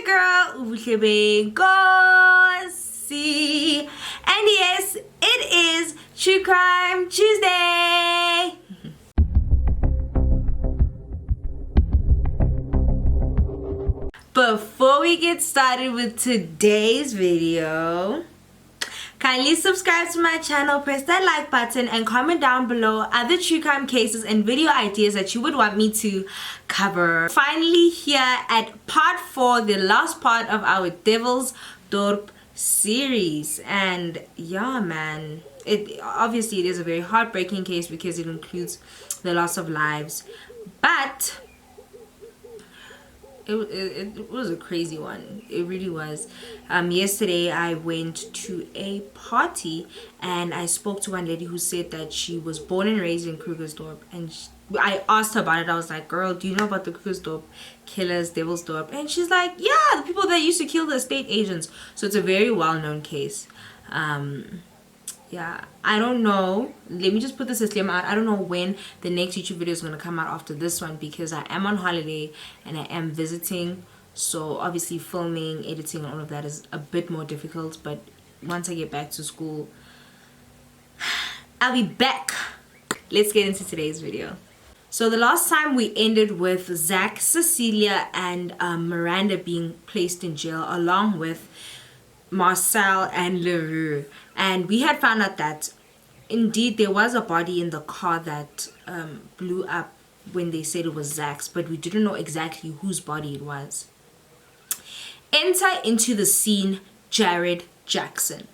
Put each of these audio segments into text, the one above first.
girl, ubuhle.benkosiiiii, and yes, it is True Crime Tuesday. Before we get started with today's video, kindly subscribe to my channel, press that like button, and comment down below other true crime cases and video ideas that you would want me to cover. Finally here at part 4, the last part of our Devilsdorp series. And yeah, man, it is a very heartbreaking case because it includes the loss of lives, but it was a crazy one. It really was. Yesterday I went to a party and I spoke to one lady who said that she was born and raised in Krugersdorp, and I asked her about it. I was like, girl, do you know about the Krugersdorp killers, Devilsdorp? And she's like, yeah, the people that used to kill the estate agents. So it's a very well-known case. Yeah, I don't know, let me just put this disclaimer out. I don't know when the next YouTube video is going to come out after this one, because I am on holiday and I am visiting, so obviously filming, editing, and all of that is a bit more difficult. But once I get back to school, I'll be back. Let's get into today's video. So the last time we ended with Zach, Cecilia, and Miranda being placed in jail, along with Marcel and Leroux, and we had found out that indeed there was a body in the car that blew up when they said it was Zach's, but we didn't know exactly whose body it was. Enter into the scene Jared Jackson.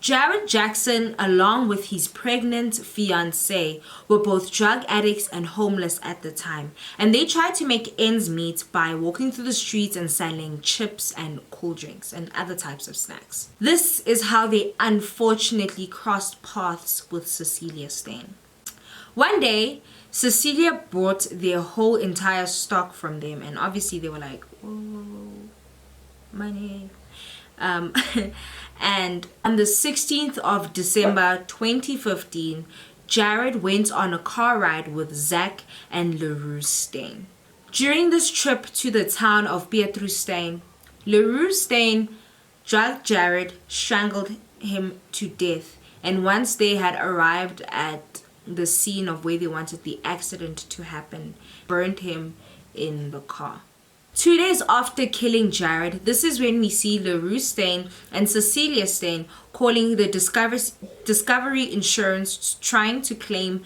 Jared Jackson, along with his pregnant fiancée, were both drug addicts and homeless at the time, and they tried to make ends meet by walking through the streets and selling chips and cool drinks and other types of snacks. This is how they unfortunately crossed paths with Cecilia Steyn. One day, Cecilia bought their whole entire stock from them, and obviously they were like, oh, money. And on the 16th of December 2015, Jared went on a car ride with Zach and Leroux Steyn. During this trip to the town of Beatrice Steyn, Leroux Steyn drugged Jared, strangled him to death, and once they had arrived at the scene of where they wanted the accident to happen, burned him in the car. 2 days after killing Jared, this is when we see Leroux Steyn and Cecilia Steyn calling the Discovery Insurance, trying to claim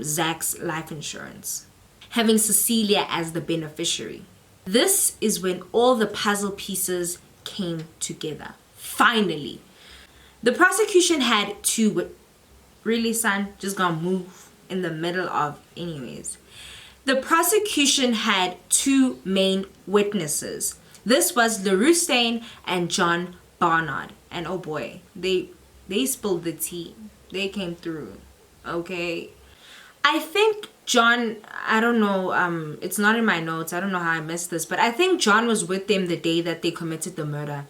Zach's life insurance, having Cecilia as the beneficiary. This is when all the puzzle pieces came together. Finally, the prosecution had to, really son, just gonna move in the middle of anyways. The prosecution had two main witnesses. This was Leroux Steyn and John Barnard. And oh boy, they spilled the tea. They came through. Okay. I think John, I don't know, it's not in my notes. I don't know how I missed this, but I think John was with them the day that they committed the murder.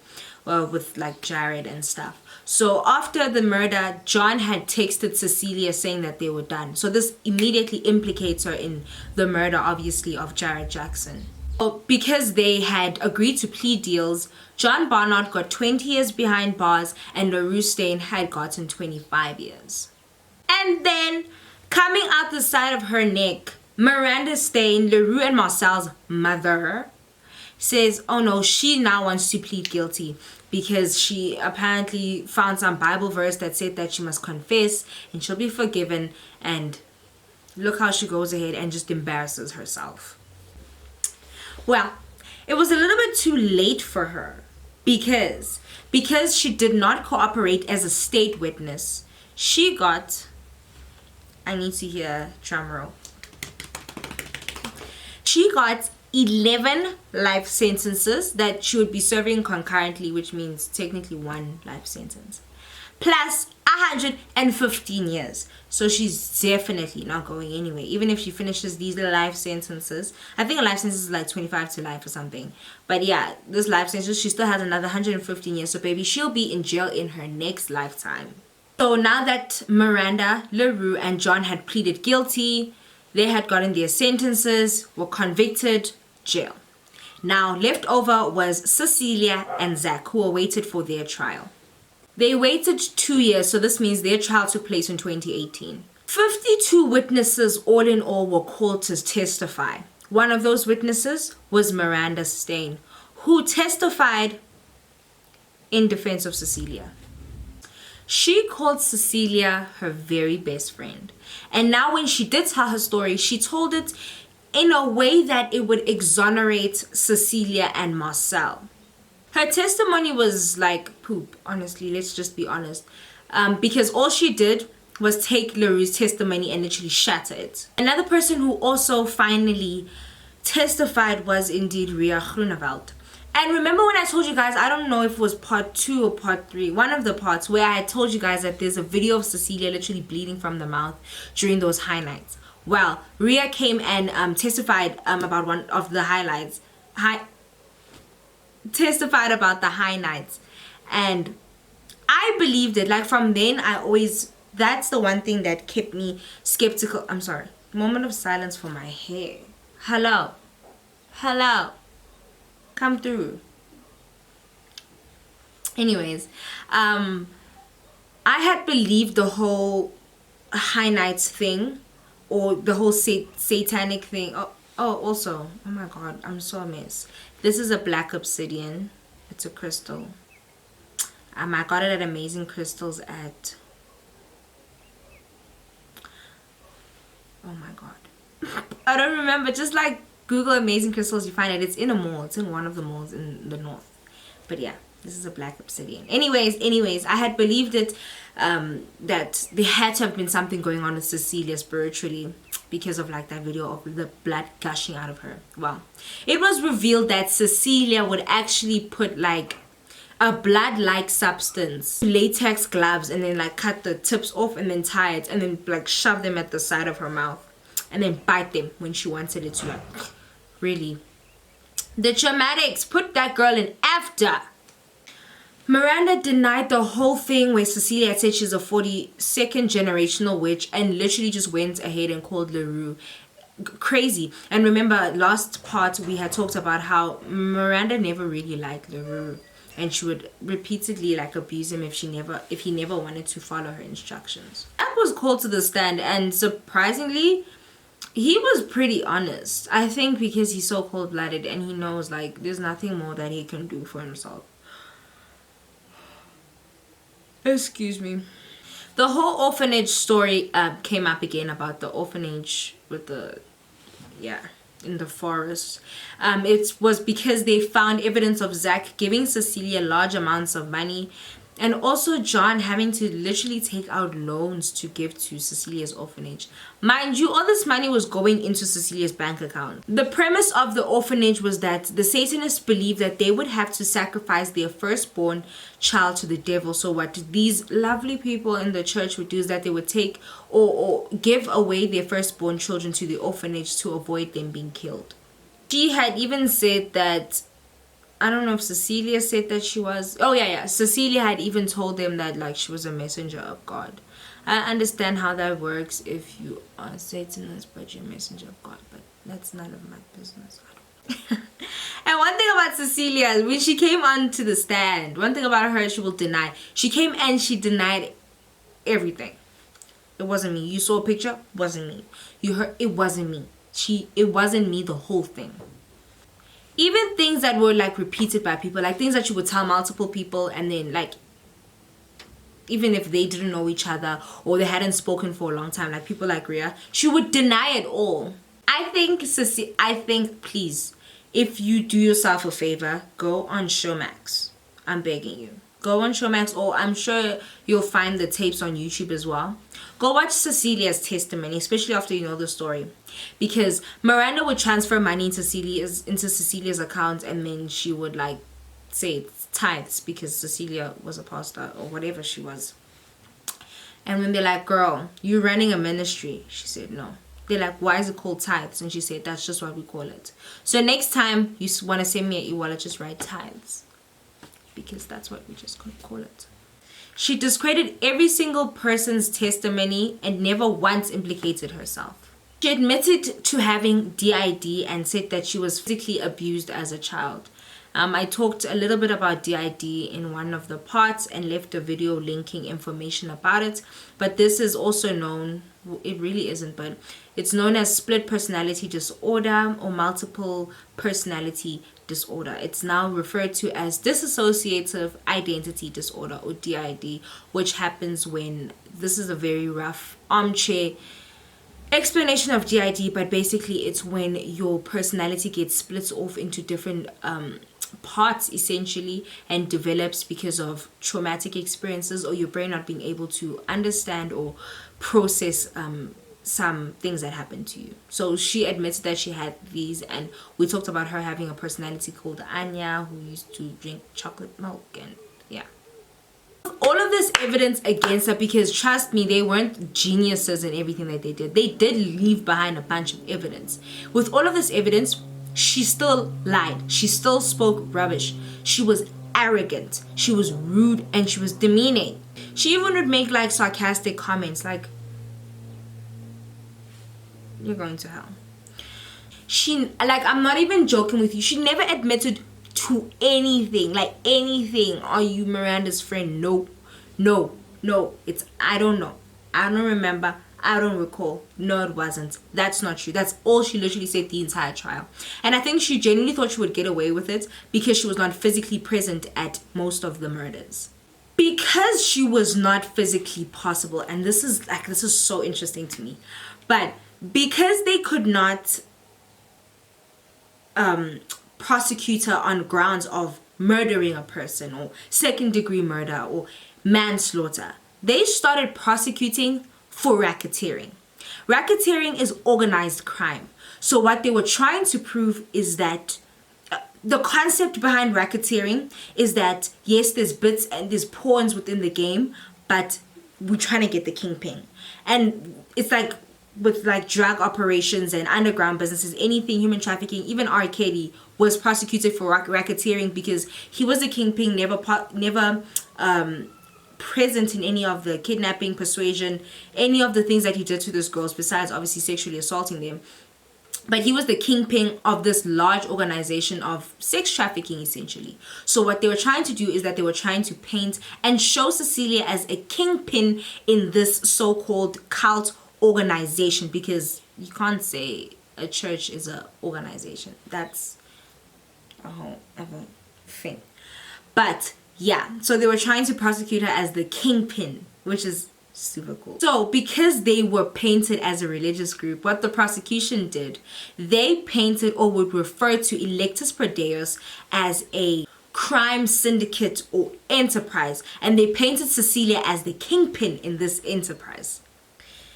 With like Jared and stuff. So after the murder, John had texted Cecilia saying that they were done. So this immediately implicates her in the murder, obviously, of Jared Jackson. So because they had agreed to plea deals, John Barnard got 20 years behind bars and Leroux Steyn had gotten 25 years. And then, coming out the side of her neck, Miranda Steyn, Leroux and Marcel's mother, says, oh no, she now wants to plead guilty because she apparently found some Bible verse that said that she must confess and she'll be forgiven, and look how she goes ahead and just embarrasses herself. Well, it was a little bit too late for her because she did not cooperate as a state witness. She got, I need to hear drum roll. She got 11 life sentences that she would be serving concurrently, which means technically one life sentence, plus 115 years. So she's definitely not going anywhere. Even if she finishes these life sentences, I think a life sentence is like 25 to life or something. But yeah, this life sentence, she still has another 115 years. So baby, she'll be in jail in her next lifetime. So now that Miranda, Leroux, and John had pleaded guilty, they had gotten their sentences, were convicted, jail. Now, left over was Cecilia and Zach, who awaited for their trial. They waited 2 years, so this means their trial took place in 2018. 52 witnesses all in all were called to testify. One of those witnesses was Miranda Stain, who testified in defense of Cecilia. She called Cecilia her very best friend. And now when she did tell her story, she told it in a way that it would exonerate Cecilia and Marcel. Her testimony was like poop, honestly, let's just be honest. Because all she did was take LaRue's testimony and literally shatter it. Another person who also finally testified was indeed Ria Groenewald. And remember when I told you guys, I don't know if it was part 2 or part 3, one of the parts where I had told you guys that there's a video of Cecilia literally bleeding from the mouth during those high nights. Well, Ria came and testified about one of the highlights. Testified about the high nights. And I believed it. Like from then, that's the one thing that kept me skeptical. I'm sorry. Moment of silence for my hair. Hello. Hello. Come through. Anyways, I had believed the whole high nights thing, or the whole satanic thing. Also, oh my god, I'm so a mess. This is a black obsidian. It's a crystal. I got it at Amazing Crystals at, oh my god, I don't remember. Just like Google Amazing Crystals, you find it. It's in a mall. It's in one of the malls in the north. But yeah, this is a black obsidian. Anyways, I had believed it, that there had to have been something going on with Cecilia spiritually because of like that video of the blood gushing out of her. Well, it was revealed that Cecilia would actually put like a blood-like substance, latex gloves, and then like cut the tips off and then tie it and then like shove them at the side of her mouth and then bite them when she wanted it to, like, really. The dramatics put that girl in after. Miranda denied the whole thing where Cecilia said she's a 42nd generational witch and literally just went ahead and called LaRue crazy. And remember, last part we had talked about how Miranda never really liked LaRue, and she would repeatedly like abuse him if he never wanted to follow her instructions. That was called to the stand, and surprisingly, he was pretty honest. I think because he's so cold-blooded and he knows like there's nothing more that he can do for himself. Excuse me. The whole orphanage story came up again about the orphanage with the, yeah, in the forest. It was because they found evidence of Zach giving Cecilia large amounts of money, and also John having to literally take out loans to give to Cecilia's orphanage. Mind you, all this money was going into Cecilia's bank account. The premise of the orphanage was that the Satanists believed that they would have to sacrifice their firstborn child to the devil. So what these lovely people in the church would do is that they would take or give away their firstborn children to the orphanage to avoid them being killed. She had even said that, I don't know if Cecilia said that she was, oh yeah, Cecilia had even told them that like she was a messenger of God. I understand how that works if you are Satanist but you're a messenger of God, but that's none of my business. And one thing about Cecilia, when she came onto the stand, one thing about her, she will deny. She came and she denied everything. It wasn't me. You saw a picture? Wasn't me. You heard? It wasn't me. It wasn't me, the whole thing. Even things that were like repeated by people, like things that you would tell multiple people, and then like, even if they didn't know each other or they hadn't spoken for a long time, like people like Ria, she would deny it all. I think, please, if you do yourself a favor, go on Showmax. I'm begging you. Go on Showmax, or I'm sure you'll find the tapes on YouTube as well. Go watch Cecilia's testimony, especially after you know the story. Because Miranda would transfer money into Cecilia's account, and then she would like say it's tithes because Cecilia was a pastor or whatever she was. And when they're like, girl, you're running a ministry, she said no. They're like, why is it called tithes? And she said, that's just what we call it. So next time you want to send me an e-wallet, just write tithes, because that's what we just gonna call it. She discredited every single person's testimony and never once implicated herself. She admitted to having DID and said that she was physically abused as a child. I talked a little bit about DID in one of the parts and left a video linking information about it. But this is also known, it really isn't, but it's known as split personality disorder or multiple personality disorder. It's now referred to as dissociative identity disorder or DID, which happens when, this is a very rough armchair explanation of DID, but basically it's when your personality gets split off into different parts essentially and develops because of traumatic experiences or your brain not being able to understand or process some things that happened to you. So she admits that she had these, and we talked about her having a personality called Anya who used to drink chocolate milk, and yeah. All of this evidence against her, because trust me, they weren't geniuses in everything that they did. They did leave behind a bunch of evidence. With all of this evidence, she still lied. She still spoke rubbish. She was arrogant. She was rude, and she was demeaning. She even would make like sarcastic comments like, "You're going to hell." She, like, I'm not even joking with you. She never admitted to anything, like anything. Are you Miranda's friend? No, no, no. It's, I don't know. I don't remember. I don't recall. No, it wasn't. That's not true. That's all she literally said the entire trial. And I think she genuinely thought she would get away with it because she was not physically present at most of the murders. Because she was not physically possible, and this is so interesting to me, but because they could not prosecute her on grounds of murdering a person or second-degree murder or manslaughter, they started prosecuting for racketeering. Racketeering is organized crime. So what they were trying to prove is that the concept behind racketeering is that, yes, there's bits and there's pawns within the game, but we're trying to get the kingpin. And it's like with like drug operations and underground businesses, anything, human trafficking, even R. Kelly was prosecuted for racketeering because he was a kingpin, never present in any of the kidnapping, persuasion, any of the things that he did to those girls, besides obviously sexually assaulting them. But he was the kingpin of this large organization of sex trafficking, essentially. So what they were trying to do is that they were trying to paint and show Cecilia as a kingpin in this so-called cult organization, because you can't say a church is an organization. That's a whole other thing. But yeah, so they were trying to prosecute her as the kingpin, which is super cool. So because they were painted as a religious group, what the prosecution did, they painted or would refer to Electus Prodeus as a crime syndicate or enterprise, and they painted Cecilia as the kingpin in this enterprise.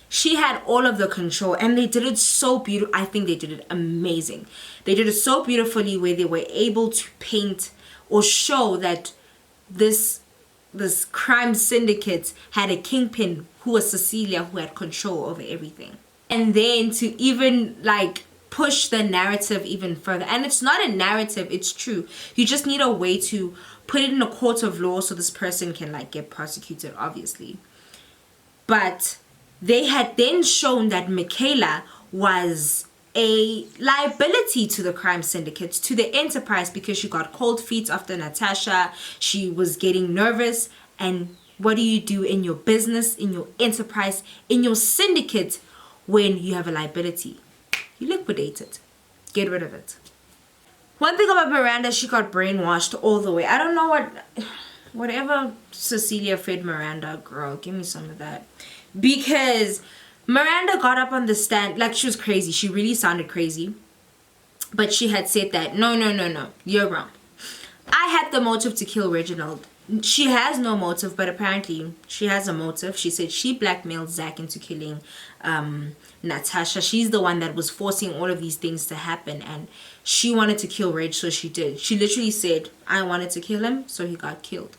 She had all of the control, and they did it so beautiful. I think they did it amazing. They did it so beautifully where they were able to paint or show that this crime syndicate had a kingpin who was Cecilia, who had control over everything. And then to even like push the narrative even further. And it's not a narrative, it's true. You just need a way to put it in a court of law so this person can like get prosecuted, obviously. But they had then shown that Michaela was a liability to the crime syndicates, to the enterprise, because she got cold feet after Natasha. She was getting nervous. And what do you do in your business, in your enterprise, in your syndicate when you have a liability? You liquidate it. Get rid of it. One thing about Miranda, she got brainwashed all the way. I don't know whatever Cecilia fed Miranda, girl, give me some of that. Because Miranda got up on the stand like she was crazy. She really sounded crazy. But she had said that, no, you're wrong. I had the motive to kill Reginald. She has no motive, but apparently she has a motive. She said she blackmailed Zach into killing Natasha. She's the one that was forcing all of these things to happen, and she wanted to kill Reg, so she did. She literally said, I wanted to kill him, so he got killed.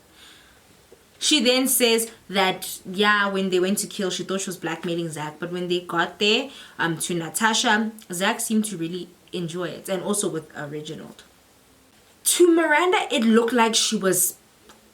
She then says that, yeah, when they went to kill, she thought she was blackmailing Zach. But when they got there to Natasha, Zach seemed to really enjoy it. And also with Reginald. To Miranda, it looked like she was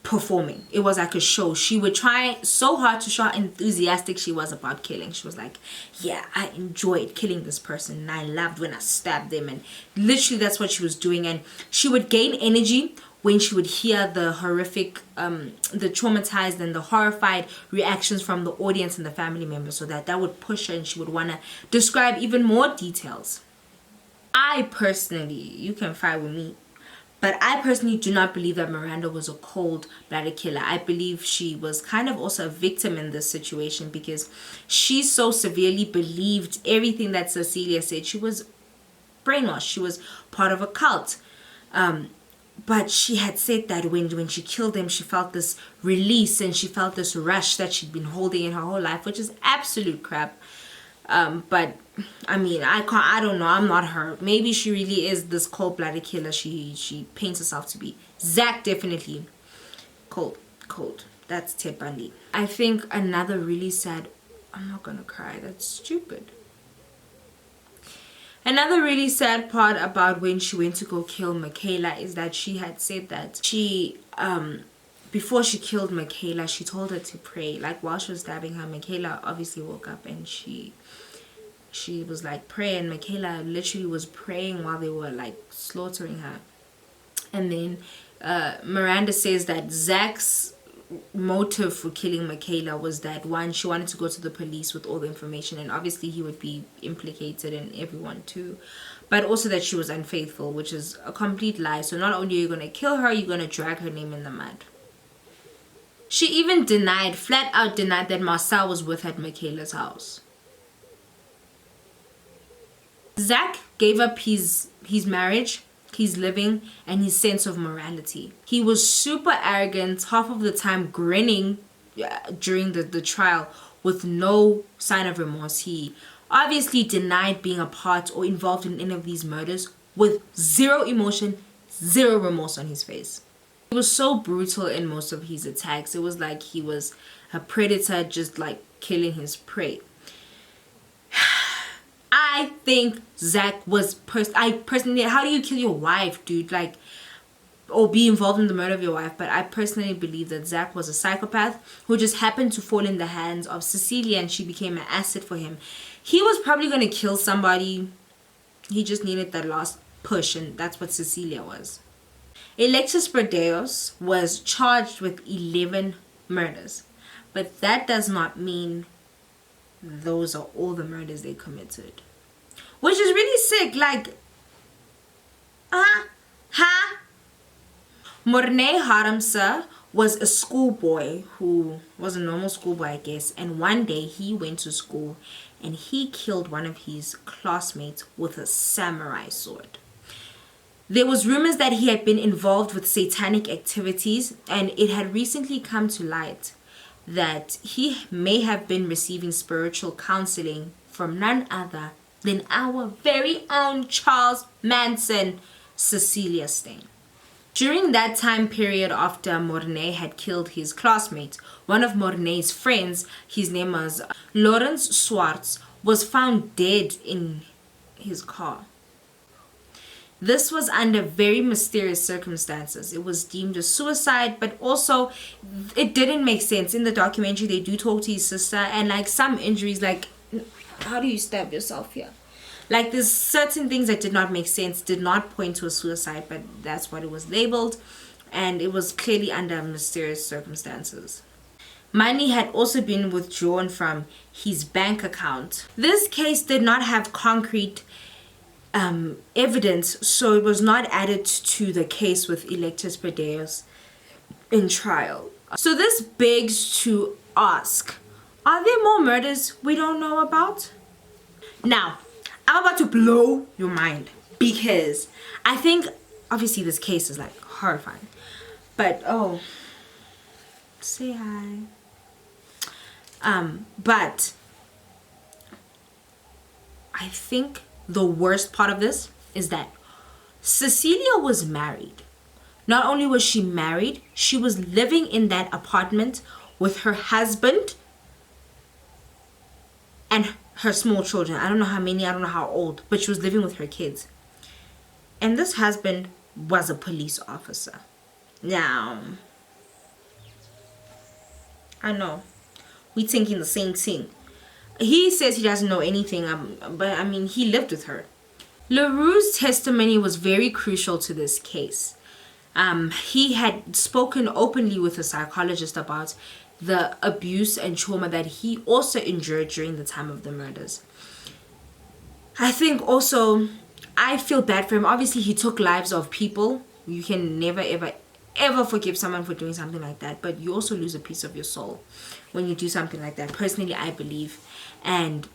performing. It was like a show. She would try so hard to show how enthusiastic she was about killing. She was like, yeah, I enjoyed killing this person and I loved when I stabbed them, and literally that's what she was doing. And she would gain energy when she would hear the horrific, the traumatized and the horrified reactions from the audience and the family members, so that would push her and she would want to describe even more details. I personally, you can fight with me, but I personally do not believe that Miranda was a cold-blooded killer. I believe she was kind of also a victim in this situation, because she so severely believed everything that Cecilia said. She was brainwashed. She was part of a cult. But she had said that when she killed him, she felt this release and she felt this rush that she'd been holding in her whole life, which is absolute crap. But I mean, I don't know. I'm not her. Maybe she really is this cold-blooded killer she paints herself to be. Zach, definitely cold. That's Ted Bundy. I think another really sad, I'm not gonna cry, that's stupid. Another really sad part about when she went to go kill Michaela is that she had said that she, before she killed Michaela, she told her to pray. Like while she was stabbing her, Michaela obviously woke up and she was like, pray, and Michaela literally was praying while they were like slaughtering her. And then Miranda says that Zach's motive for killing Michaela was that, one, she wanted to go to the police with all the information, and obviously he would be implicated in everyone too, but also that she was unfaithful, which is a complete lie. So not only are you going to kill her, you're going to drag her name in the mud. She even flat out denied that Marcel was with her at Michaela's house. Zach gave up his marriage, his living, and his sense of morality. He was super arrogant, half of the time grinning during the trial with no sign of remorse. He obviously denied being a part or involved in any of these murders with zero emotion, zero remorse on his face. He was so brutal in most of his attacks. It was like he was a predator just like killing his prey. I think Zach was personally, how do you kill your wife, dude? Like, or be involved in the murder of your wife? But I personally believe that Zach was a psychopath who just happened to fall in the hands of Cecilia, and she became an asset for him. He was probably going to kill somebody. He just needed that last push, and that's what Cecilia was. Alexis Bradeos was charged with 11 murders, but that does not mean those are all the murders they committed, which is really sick. Like, Mornay Haramsa was a schoolboy who was a normal schoolboy, I guess, and one day he went to school and he killed one of his classmates with a samurai sword. There was rumors that he had been involved with satanic activities, and it had recently come to light that he may have been receiving spiritual counseling from none other than our very own Charles Manson, Cecilia Stain. During that time period after Mornay had killed his classmate, one of Mornay's friends, his name was Lawrence Swartz, was found dead in his car. This was under very mysterious circumstances. It was deemed a suicide, but also it didn't make sense. In the documentary, they do talk to his sister, and like some injuries, like how do you stab yourself here? Like there's certain things that did not make sense, did not point to a suicide, but that's what it was labeled, and it was clearly under mysterious circumstances. Money had also been withdrawn from his bank account. This case did not have concrete evidence, so it was not added to the case with Alexis Bradeos in trial. So this begs to ask, are there more murders we don't know about? Now, I'm about to blow your mind, because I think obviously this case is like horrifying, but oh, say hi. But I think the worst part of this is that Cecilia was married. Not only was she married, she was living in that apartment with her husband and her small children. I don't know how many, I don't know how old, but she was living with her kids. And this husband was a police officer. Now, I know. We thinking the same thing. He says he doesn't know anything, but I mean, he lived with her. LaRue's testimony was very crucial to this case. He had spoken openly with a psychologist about the abuse and trauma that he also endured during the time of the murders. I think also, I feel bad for him. Obviously, he took lives of people. You can never, ever, ever forgive someone for doing something like that, but you also lose a piece of your soul when you do something like that. Personally, I believe. And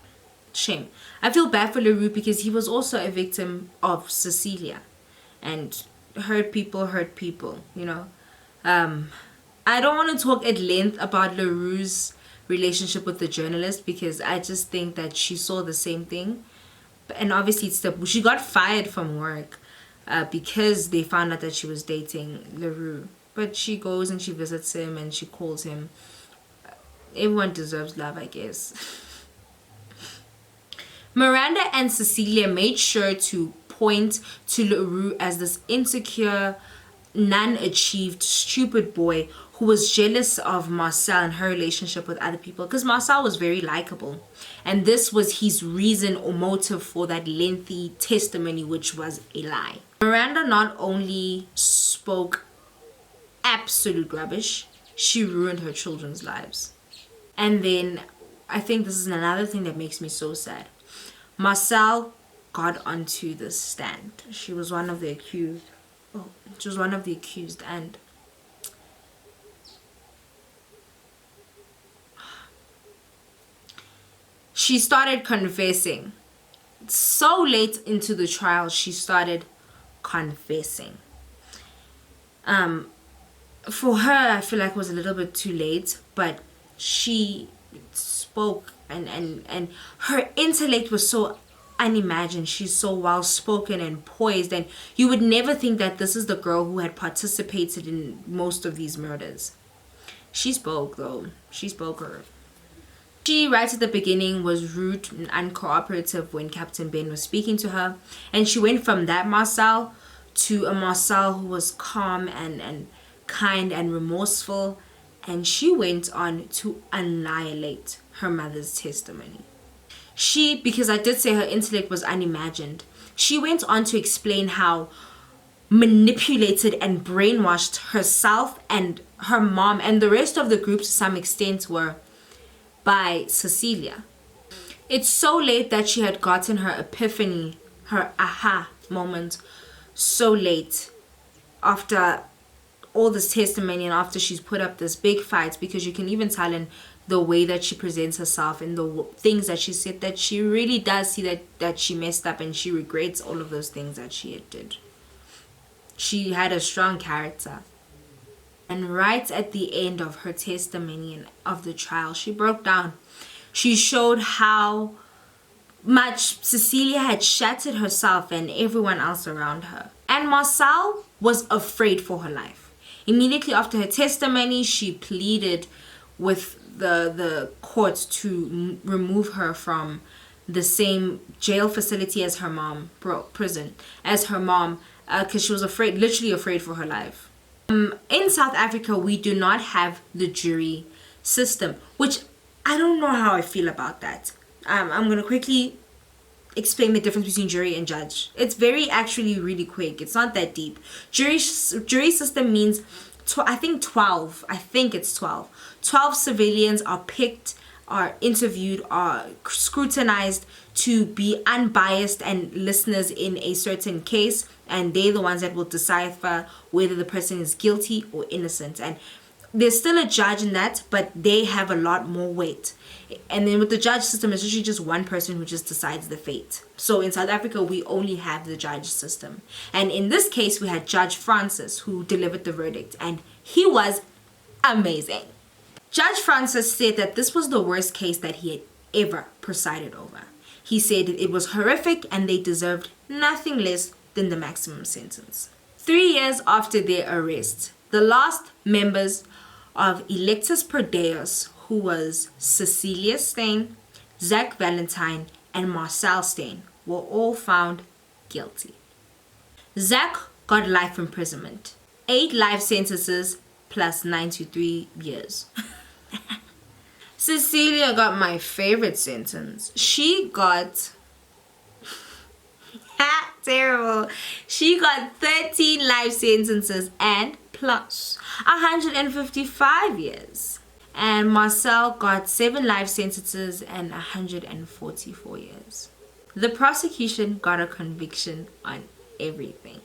shame. I feel bad for LaRue because he was also a victim of Cecilia. And hurt people, you know. I don't want to talk at length about LaRue's relationship with the journalist because I just think that she saw the same thing. And obviously she got fired from work because they found out that she was dating LaRue. But she goes and she visits him and she calls him. Everyone deserves love, I guess. Miranda and Cecilia made sure to point to LaRue as this insecure, non-achieved, stupid boy who was jealous of Marcel and her relationship with other people, because Marcel was very likable. And this was his reason or motive for that lengthy testimony, which was a lie. Miranda not only spoke absolute rubbish, she ruined her children's lives. And then I think this is another thing that makes me so sad. Marcel got onto the stand. She was one of the accused. Oh, she was one of the accused, and she started confessing. So late into the trial, she started confessing. For her, I feel like it was a little bit too late, but she spoke, and her intellect was so unimagined. She's so well spoken and poised, and you would never think that this is the girl who had participated in most of these murders. She spoke though. She spoke her. She, right at the beginning, was rude and uncooperative when Captain Ben was speaking to her, and she went from that Marcel to a Marcel who was calm and kind and remorseful, and she went on to annihilate her mother's testimony. She, because I did say her intellect was unimagined, she went on to explain how manipulated and brainwashed herself and her mom and the rest of the group to some extent were by Cecilia. It's so late that she had gotten her epiphany, her aha moment, so late after all this testimony and after she's put up this big fight, because you can even tell in the way that she presents herself and the things that she said that she really does see that she messed up and she regrets all of those things that she did. She had a strong character. And right at the end of her testimony and of the trial, she broke down. She showed how much Cecilia had shattered herself and everyone else around her. And Marcel was afraid for her life. Immediately after her testimony, she pleaded with the court to remove her from the same jail facility as her mom, prison, as her mom, because she was afraid, literally afraid for her life. In South Africa, we do not have the jury system, which I don't know how I feel about that. I'm going to quickly explain the difference between jury and judge. It's actually really quick. It's not that deep. Jury system means, I think 12 civilians are picked, are interviewed, are scrutinized to be unbiased and listeners in a certain case, and they're the ones that will decipher whether the person is guilty or innocent. And there's still a judge in that, but they have a lot more weight. And then with the judge system, it's usually just one person who just decides the fate. So in South Africa, we only have the judge system. And in this case, we had Judge Francis who delivered the verdict, and he was amazing. Judge Francis said that this was the worst case that he had ever presided over. He said it was horrific and they deserved nothing less than the maximum sentence. 3 years after their arrest, the last members of Electus Prodeus, who was Cecilia Steyn, Zach Valentine, and Marcel Steyn, were all found guilty. Zach got life imprisonment, 8 life sentences plus 93 years. Cecilia got my favorite sentence. She got terrible. She got 13 life sentences and plus 155 years. And Marcel got 7 life sentences and 144 years. The prosecution got a conviction on everything.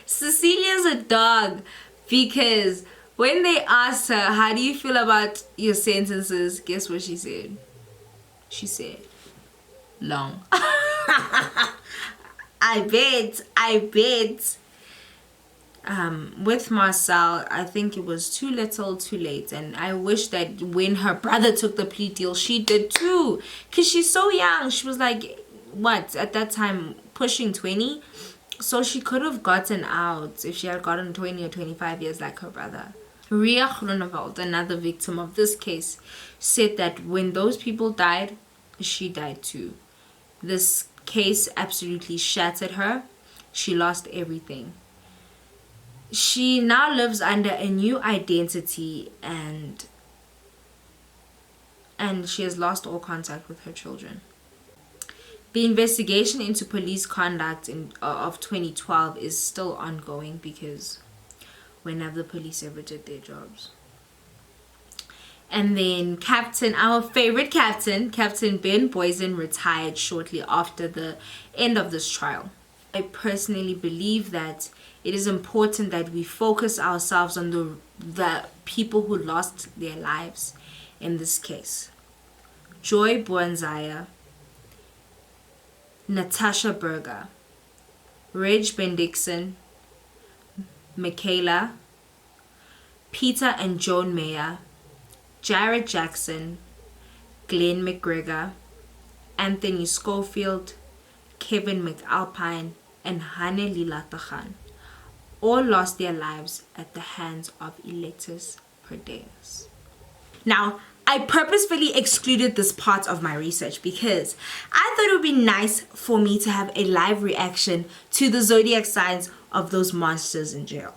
Cecilia's a dog because when they asked her, how do you feel about your sentences? Guess what she said? She said, long. I bet. With Marcel, I think it was too little, too late. And I wish that when her brother took the plea deal, she did too. Because she's so young. She was like, what, at that time, pushing 20? So she could have gotten out if she had gotten 20 or 25 years like her brother. Ria Groenewald, another victim of this case, said that when those people died, she died too. This case absolutely shattered her. She lost everything. She now lives under a new identity and she has lost all contact with her children. The investigation into police conduct of 2012 is still ongoing because when have the police ever did their jobs? And then our favorite captain Ben Boysen, retired shortly after the end of this trial. I personally believe that it is important that we focus ourselves on the people who lost their lives in this case. Joy Buanzaya, Natasha Berger, Reg Bendixson, Michaela, Peter and Joan Mayer, Jared Jackson, Glenn McGregor, Anthony Schofield, Kevin McAlpine, and Hane Lilatagan all lost their lives at the hands of Electus Proteus. Now, I purposefully excluded this part of my research because I thought it would be nice for me to have a live reaction to the zodiac signs of those monsters in jail.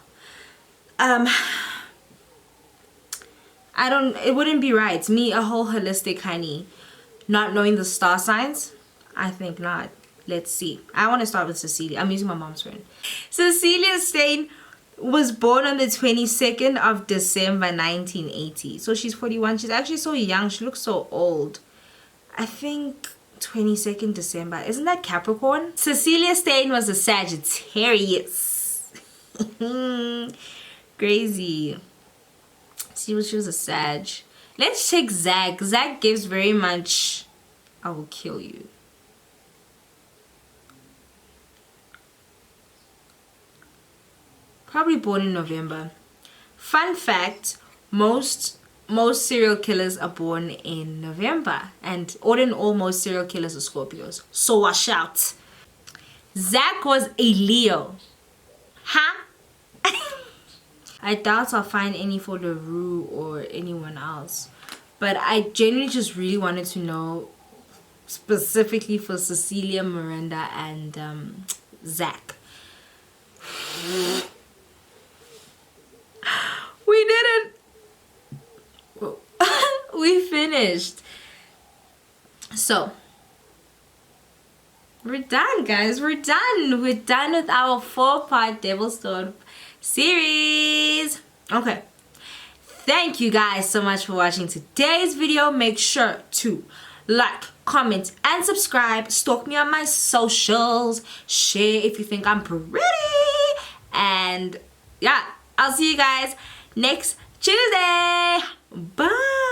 It wouldn't be right. Me, a whole holistic honey, not knowing the star signs? I think not. Let's see. I want to start with Cecilia. I'm using my mom's phone. Cecilia Stein was born on the 22nd of December 1980. So she's 41. She's actually so young. She looks so old. I think 22nd December. Isn't that Capricorn? Cecilia Stein was a Sagittarius. Crazy. She was a Sag. Let's check Zach. Zach gives very much, I will kill you. Probably born in November. Fun fact, most serial killers are born in November. And all in all, most serial killers are Scorpios. So watch out. Zach was a Leo. Huh? I doubt I'll find any for LaRue or anyone else. But I genuinely just really wanted to know specifically for Cecilia, Miranda, and Zach. We did it! We finished. So, we're done, guys. We're done. We're done with our 4-part Devilsdorp series. Okay. Thank you guys so much for watching today's video. Make sure to like, comment, and subscribe. Stalk me on my socials. Share if you think I'm pretty. And yeah, I'll see you guys next Tuesday. Bye.